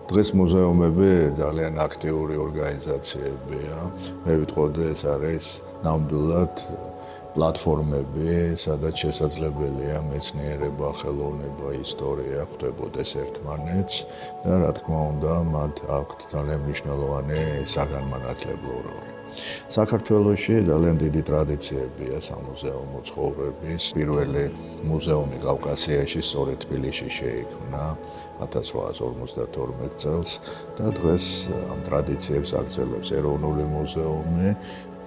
დღეს მუზეუმები ძალიან აქტიური ორგანიზაციებია. მე ვიტყოდი ეს არის ნამდვილად პლატფორმები, სადაც შესაძლებელია მეცნიერება, ხელოვნება, ისტორია ხვდებოდეს ერთმანეთს და რა თქმა უნდა, მათ აქვთ ძალიან მნიშვნელოვანი საგანმანათლებლო როლი. საქართველოში ძალიან დიდი ტრადიციებია სამუზეუმო ცხოვრების. პირველი მუზეუმი კავკასიაში სწორედ თბილისში შეიქმნა 1852 წელს და დღეს ამ ტრადიციებს აგრძელებს ეროვნული მუზეუმი,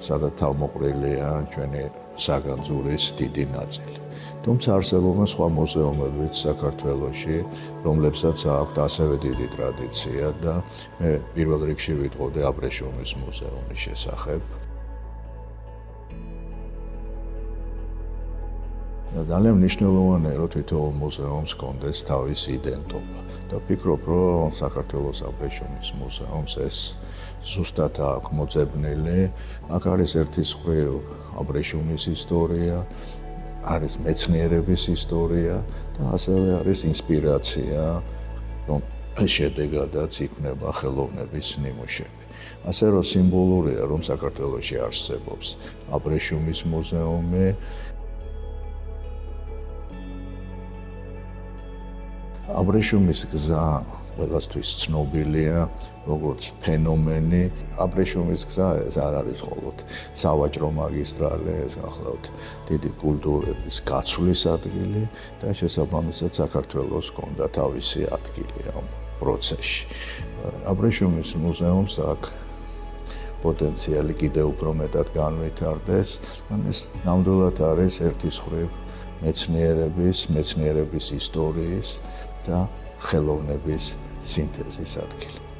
სადაც თავმოყრილია ჩვენი საგანძურის დიდი ნაწილი. თუმცა არსებობენ სხვა მუზეუმებიც საქართველოში, რომლებსაც აქვთ ასევე დიდი ტრადიცია და მე პირველ რიგში ვიტყოდი აბრეშუმის მუზეუმის შესახებ. ძალიან მნიშვნელოვანია, რომ თითოეულ მუზეუმს ჰქონდეს თავისი იდენტობა და ვფიქრობ, რომ საქართველოს აბრეშუმის მუზეუმს ეს ზუსტად აქვს მოძებნილი. აქ არის ერთის მხრივ აბრეშუმის ისტორია, არის მეცნიერების ისტორია და ასევე არის ინსპირაცია, რომ შედეგადაც იქნება ხელოვნების ნიმუშები. ასე რომ სიმბოლურია, რომ საქართველოში არსებობს აბრეშუმის მუზეუმი. აბრეშუმის გზა ყველასთვის ცნობილია, როგორც ფენომენი. აბრეშუმის გზა ეს არ არის მხოლოდ სავაჭრო მაგისტრალი, ეს გახლავთ დიდი კულტურების გაცვლის ადგილი და შესაბამისად საქართველოს ჰქონდა თავისი ადგილი ამ პროცესში. აბრეშუმის მუზეუმს აქ პოტენციალი კიდევ უფრო მეტად განვითარდეს. ეს ნამდვილად არის ერთის მხრივ მეცნიერების ისტორიის და ხელოვნების სინთეზის ადგილი.